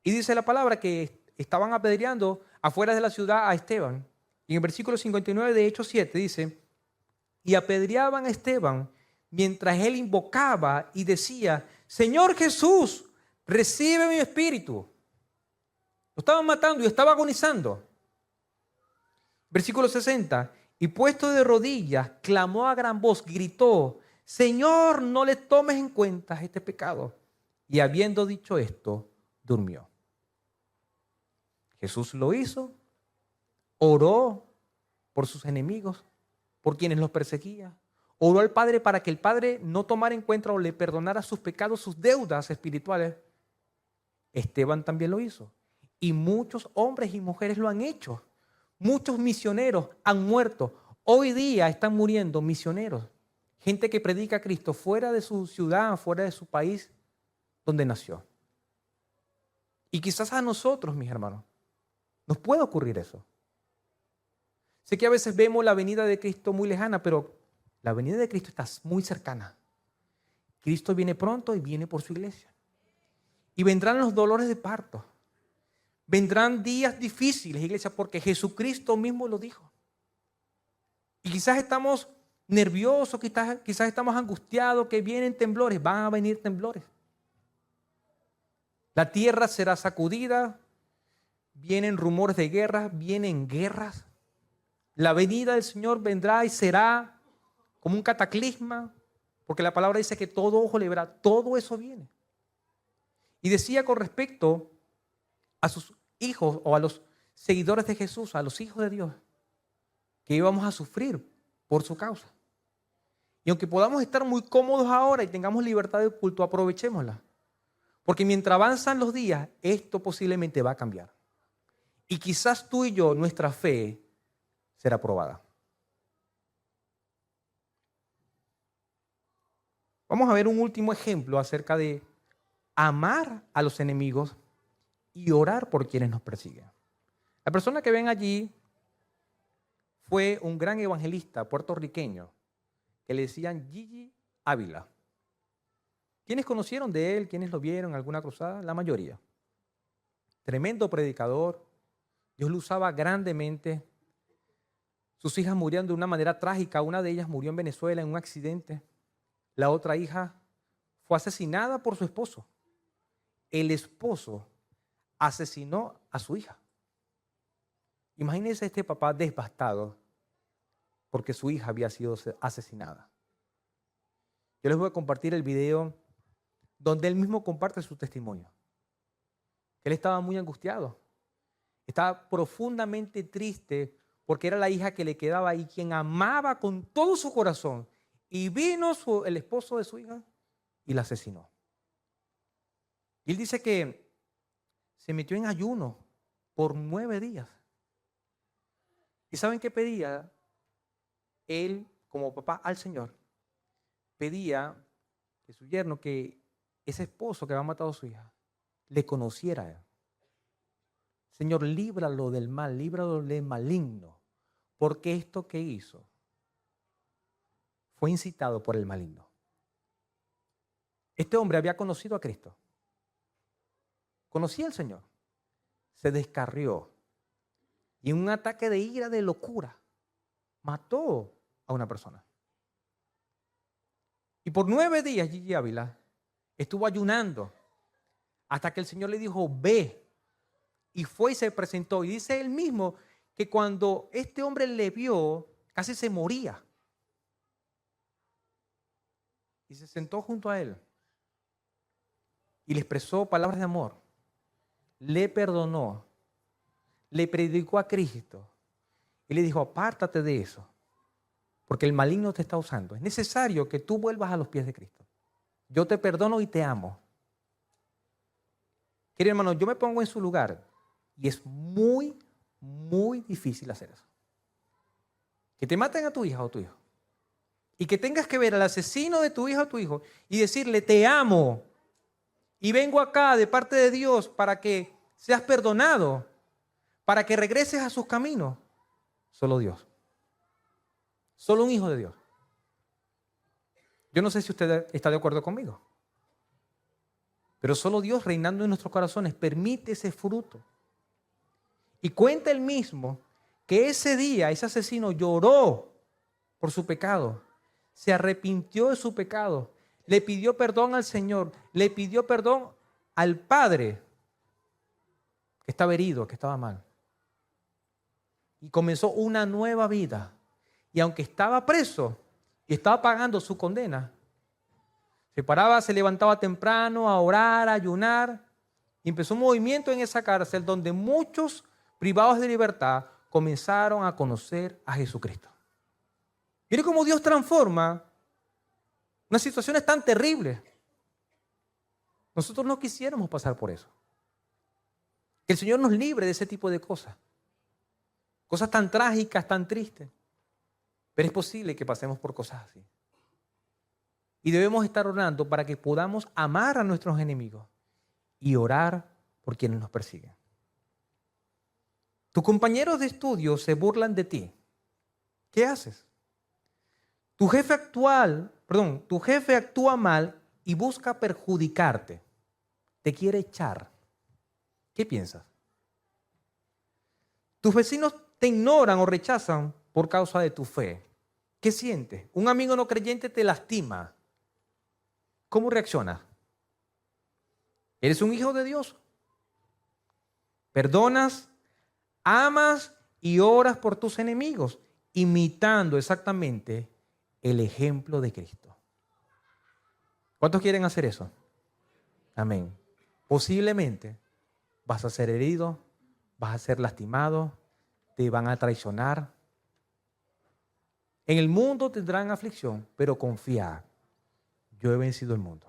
Y dice la palabra que estaban apedreando afuera de la ciudad a Esteban. Y en el versículo 59 de Hechos 7 dice, y apedreaban a Esteban mientras él invocaba y decía, Señor Jesús, recibe mi espíritu. Lo estaban matando y estaba agonizando. Versículo 60, y puesto de rodillas, clamó a gran voz, gritó, Señor, no le tomes en cuenta este pecado. Y habiendo dicho esto, durmió. Jesús lo hizo, oró por sus enemigos, por quienes los perseguía. Oró al Padre para que el Padre no tomara en cuenta o le perdonara sus pecados, sus deudas espirituales. Esteban también lo hizo. Y muchos hombres y mujeres lo han hecho. Muchos misioneros han muerto. Hoy día están muriendo misioneros. Gente que predica a Cristo fuera de su ciudad, fuera de su país, donde nació. Y quizás a nosotros, mis hermanos, nos puede ocurrir eso. Sé que a veces vemos la venida de Cristo muy lejana, pero la venida de Cristo está muy cercana. Cristo viene pronto y viene por su iglesia. Y vendrán los dolores de parto. Vendrán días difíciles, iglesia, porque Jesucristo mismo lo dijo. Y quizás estamos nerviosos, quizás estamos angustiados, que vienen temblores, van a venir temblores. La tierra será sacudida, vienen rumores de guerra, vienen guerras. La venida del Señor vendrá y será como un cataclisma, porque la palabra dice que todo ojo le verá, todo eso viene. Y decía con respecto a sus hijos o a los seguidores de Jesús, a los hijos de Dios, que íbamos a sufrir por su causa. Y aunque podamos estar muy cómodos ahora y tengamos libertad de culto, aprovechémosla. Porque mientras avanzan los días, esto posiblemente va a cambiar. Y quizás tú y yo, nuestra fe será probada. Vamos a ver un último ejemplo acerca de amar a los enemigos y orar por quienes nos persiguen. La persona que ven allí fue un gran evangelista puertorriqueño que le decían Gigi Ávila. ¿Quiénes conocieron de él? ¿Quiénes lo vieron en alguna cruzada? La mayoría. Tremendo predicador. Dios lo usaba grandemente. Sus hijas murieron de una manera trágica. Una de ellas murió en Venezuela en un accidente. La otra hija fue asesinada por su esposo. El esposo asesinó a su hija. Imagínense este papá devastado porque su hija había sido asesinada. Yo les voy a compartir el video donde él mismo comparte su testimonio. Él estaba muy angustiado. Estaba profundamente triste porque era la hija que le quedaba y quien amaba con todo su corazón. Y vino el esposo de su hija y la asesinó. Y él dice que se metió en ayuno por 9 días. ¿Y saben qué pedía? Él, como papá al Señor, pedía que su yerno, que ese esposo que había matado a su hija, le conociera a él. Señor, líbralo del mal, líbralo del maligno, porque esto que hizo fue incitado por el maligno. Este hombre había conocido a Cristo. Conocía al Señor. Se descarrió. Y en un ataque de ira, de locura, mató a una persona. Y por 9 días Gigi Ávila estuvo ayunando hasta que el Señor le dijo, ve. Y fue y se presentó. Y dice él mismo que cuando este hombre le vio, casi se moría. Y se sentó junto a él. Y le expresó palabras de amor. Le perdonó. Le predicó a Cristo. Y le dijo, apártate de eso. Porque el maligno te está usando. Es necesario que tú vuelvas a los pies de Cristo. Yo te perdono y te amo. Querido hermano, yo me pongo en su lugar. Y es muy, muy difícil hacer eso. Que te maten a tu hija o tu hijo. Y que tengas que ver al asesino de tu hija o tu hijo y decirle, te amo. Y vengo acá de parte de Dios para que seas perdonado. Para que regreses a sus caminos. Solo Dios. Solo un hijo de Dios. Yo no sé si usted está de acuerdo conmigo. Pero solo Dios reinando en nuestros corazones permite ese fruto. Y cuenta él mismo que ese día ese asesino lloró por su pecado. Se arrepintió de su pecado. Le pidió perdón al Señor. Le pidió perdón al Padre que estaba herido, que estaba mal. Y comenzó una nueva vida. Y aunque estaba preso y estaba pagando su condena, se paraba, se levantaba temprano a orar, a ayunar. Y empezó un movimiento en esa cárcel donde muchos privados de libertad comenzaron a conocer a Jesucristo. Mire cómo Dios transforma unas situaciones tan terribles. Nosotros no quisiéramos pasar por eso. Que el Señor nos libre de ese tipo de cosas. Cosas tan trágicas, tan tristes. Pero es posible que pasemos por cosas así. Y debemos estar orando para que podamos amar a nuestros enemigos y orar por quienes nos persiguen. Tus compañeros de estudio se burlan de ti. ¿Qué haces? Tu jefe actúa mal y busca perjudicarte. Te quiere echar. ¿Qué piensas? Tus vecinos te ignoran o rechazan por causa de tu fe. ¿Qué sientes? Un amigo no creyente te lastima. ¿Cómo reaccionas? ¿Eres un hijo de Dios? ¿Perdonas, amas y oras por tus enemigos, imitando exactamente el ejemplo de Cristo? ¿Cuántos quieren hacer eso? Amén. Posiblemente vas a ser herido, vas a ser lastimado, te van a traicionar. En el mundo tendrán aflicción, pero confía, yo he vencido el mundo.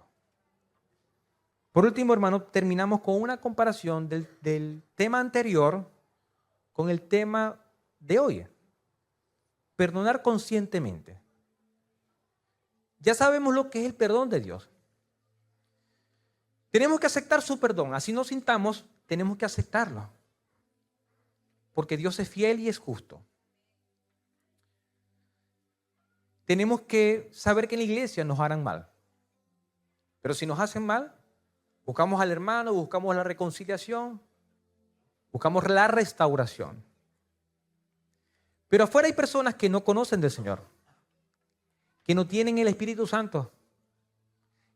Por último, hermano, terminamos con una comparación del tema anterior con el tema de hoy. Perdonar conscientemente. Ya sabemos lo que es el perdón de Dios. Tenemos que aceptar su perdón. Así nos sintamos, tenemos que aceptarlo. Porque Dios es fiel y es justo. Tenemos que saber que en la iglesia nos harán mal. Pero si nos hacen mal, buscamos al hermano, buscamos la reconciliación, buscamos la restauración. Pero afuera hay personas que no conocen del Señor, que no tienen el Espíritu Santo,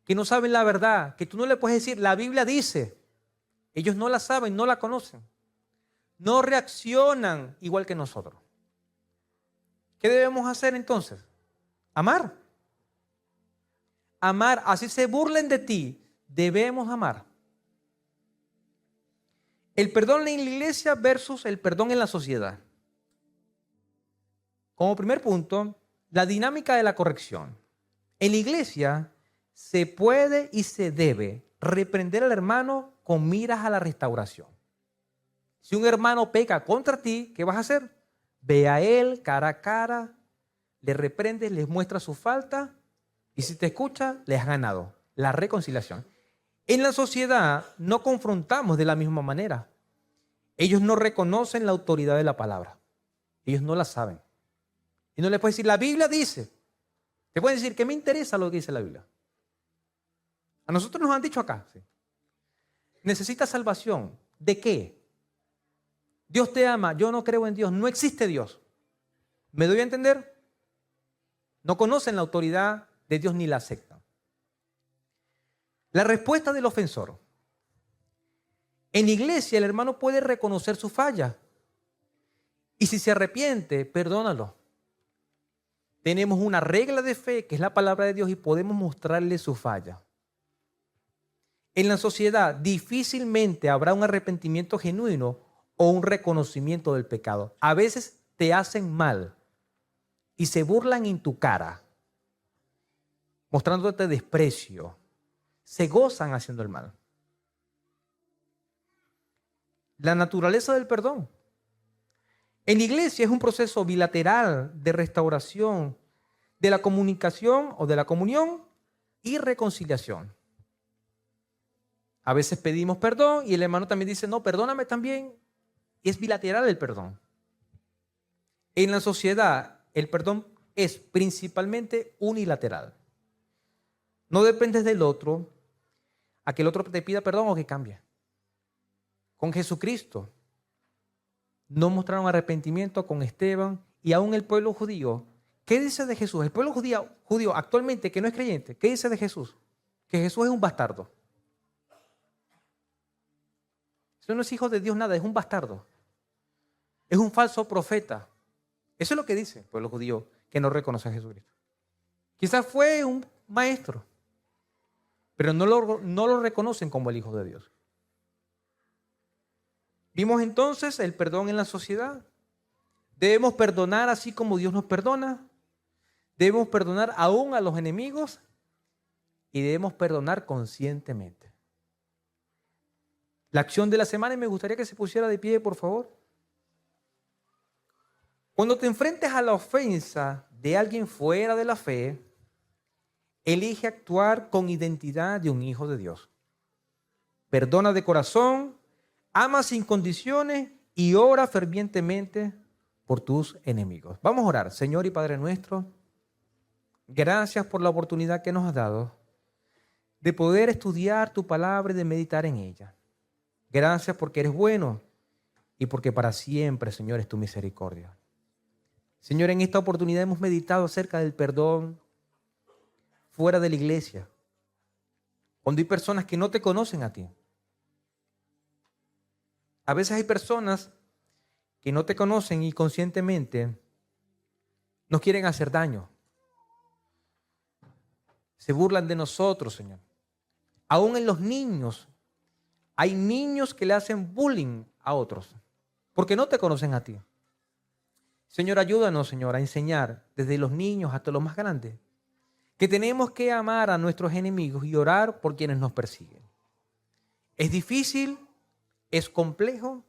que no saben la verdad, que tú no le puedes decir, la Biblia dice, ellos no la saben, no la conocen, no reaccionan igual que nosotros. ¿Qué debemos hacer entonces? Amar. Amar, así se burlen de ti, debemos amar. El perdón en la iglesia versus el perdón en la sociedad. Como primer punto, la dinámica de la corrección. En la iglesia se puede y se debe reprender al hermano con miras a la restauración. Si un hermano peca contra ti, ¿qué vas a hacer? Ve a él cara a cara, le reprendes, le muestras su falta y si te escucha, le has ganado. La reconciliación. En la sociedad no confrontamos de la misma manera. Ellos no reconocen la autoridad de la palabra. Ellos no la saben. Y no les puedes decir, la Biblia dice. Te pueden decir, ¿qué me interesa lo que dice la Biblia? A nosotros nos han dicho acá. ¿Sí? Necesitas salvación. ¿De qué? Dios te ama. Yo no creo en Dios. No existe Dios. ¿Me doy a entender? No conocen la autoridad de Dios ni la aceptan. La respuesta del ofensor. En la iglesia el hermano puede reconocer su falla. Y si se arrepiente, perdónalo. Tenemos una regla de fe que es la palabra de Dios y podemos mostrarle su falla. En la sociedad difícilmente habrá un arrepentimiento genuino o un reconocimiento del pecado. A veces te hacen mal y se burlan en tu cara, mostrándote desprecio. Se gozan haciendo el mal. La naturaleza del perdón. En la iglesia es un proceso bilateral de restauración de la comunicación o de la comunión y reconciliación. A veces pedimos perdón y el hermano también dice, no, perdóname también. Y es bilateral el perdón. En la sociedad el perdón es principalmente unilateral. No dependes del otro a que el otro te pida perdón o que cambie. Con Jesucristo no mostraron arrepentimiento con Esteban y aún el pueblo judío. ¿Qué dice de Jesús? El pueblo judío actualmente que no es creyente, ¿qué dice de Jesús? Que Jesús es un bastardo. Eso no es hijo de Dios nada, es un bastardo. Es un falso profeta. Eso es lo que dice el pueblo judío que no reconoce a Jesucristo. Quizás fue un maestro, pero no lo reconocen como el Hijo de Dios. Vimos entonces el perdón en la sociedad. Debemos perdonar así como Dios nos perdona. Debemos perdonar aún a los enemigos y debemos perdonar conscientemente. La acción de la semana, y me gustaría que se pusiera de pie, por favor. Cuando te enfrentes a la ofensa de alguien fuera de la fe, elige actuar con identidad de un hijo de Dios. Perdona de corazón, ama sin condiciones y ora fervientemente por tus enemigos. Vamos a orar. Señor y Padre nuestro, gracias por la oportunidad que nos has dado de poder estudiar tu palabra y de meditar en ella. Gracias porque eres bueno y porque para siempre, Señor, es tu misericordia. Señor, en esta oportunidad hemos meditado acerca del perdón fuera de la iglesia, cuando hay personas que no te conocen a ti. A veces hay personas que no te conocen y conscientemente nos quieren hacer daño. Se burlan de nosotros, Señor. Aún en los niños, hay niños que le hacen bullying a otros porque no te conocen a ti. Señor, ayúdanos, Señor, a enseñar desde los niños hasta los más grandes que tenemos que amar a nuestros enemigos y orar por quienes nos persiguen. Es difícil, es complejo,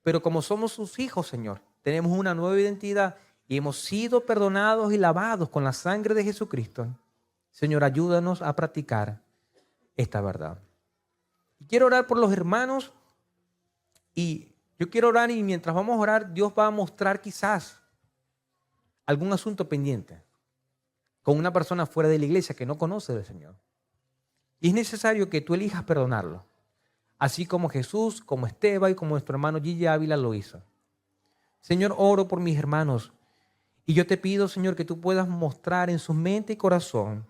pero como somos sus hijos, Señor, tenemos una nueva identidad y hemos sido perdonados y lavados con la sangre de Jesucristo. Señor, ayúdanos a practicar esta verdad. Y quiero orar por los hermanos y yo quiero orar y mientras vamos a orar, Dios va a mostrar quizás algún asunto pendiente con una persona fuera de la iglesia que no conoce del Señor. Y es necesario que tú elijas perdonarlo, así como Jesús, como Esteban y como nuestro hermano Gigi Ávila lo hizo. Señor, oro por mis hermanos y yo te pido, Señor, que tú puedas mostrar en su mente y corazón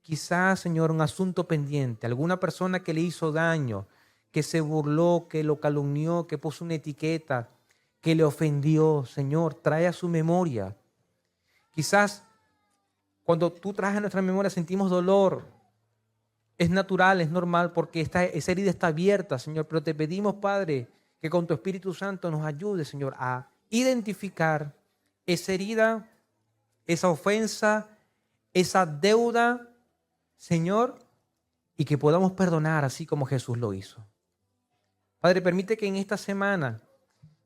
quizás, Señor, un asunto pendiente, alguna persona que le hizo daño, que se burló, que lo calumnió, que puso una etiqueta, que le ofendió. Señor, trae a su memoria. Quizás cuando tú traes a nuestra memoria sentimos dolor. Es natural, es normal, porque esa herida está abierta, Señor. Pero te pedimos, Padre, que con tu Espíritu Santo nos ayude, Señor, a identificar esa herida, esa ofensa, esa deuda, Señor, y que podamos perdonar así como Jesús lo hizo. Padre, permite que en esta semana,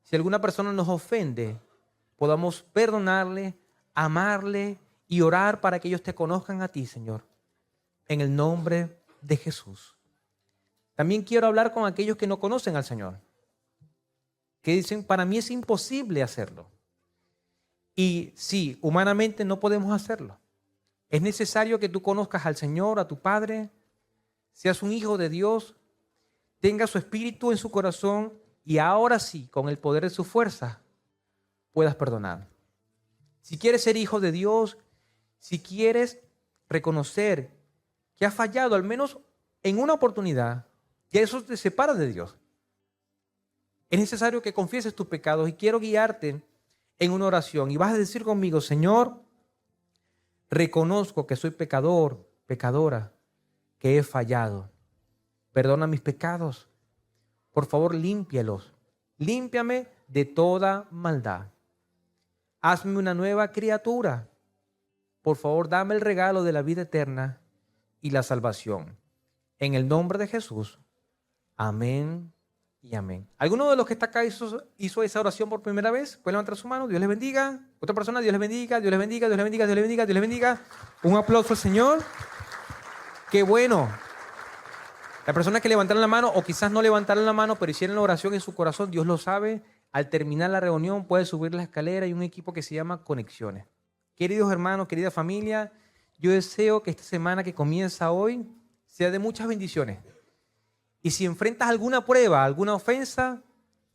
si alguna persona nos ofende, podamos perdonarle, amarle y orar para que ellos te conozcan a ti, Señor, en el nombre de Jesús. También quiero hablar con aquellos que no conocen al Señor, que dicen, para mí es imposible hacerlo. Y sí, humanamente no podemos hacerlo. Es necesario que tú conozcas al Señor, a tu Padre, seas un hijo de Dios, tenga su espíritu en su corazón y ahora sí, con el poder de su fuerza, puedas perdonar. Si quieres ser hijo de Dios, si quieres reconocer que has fallado al menos en una oportunidad, ya eso te separa de Dios. Es necesario que confieses tus pecados y quiero guiarte en una oración. Y vas a decir conmigo, Señor, reconozco que soy pecador, pecadora, que he fallado. Perdona mis pecados. Por favor, límpialos. Límpiame de toda maldad. Hazme una nueva criatura. Por favor, dame el regalo de la vida eterna y la salvación. En el nombre de Jesús. Amén y amén. ¿Alguno de los que está acá hizo esa oración por primera vez? ¿Puede levantar su mano? Dios les bendiga. Otra persona, Dios les bendiga, Dios les bendiga, Dios les bendiga, Dios les bendiga, Dios les bendiga. Un aplauso al Señor. Qué bueno. La persona que levantaron la mano, o quizás no levantaron la mano, pero hicieron la oración en su corazón, Dios lo sabe. Al terminar la reunión puede subir la escalera y un equipo que se llama Conexiones. Queridos hermanos, querida familia, yo deseo que esta semana que comienza hoy sea de muchas bendiciones. Y si enfrentas alguna prueba, alguna ofensa,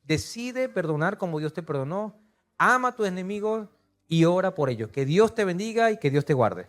decide perdonar como Dios te perdonó. Ama a tus enemigos y ora por ellos. Que Dios te bendiga y que Dios te guarde.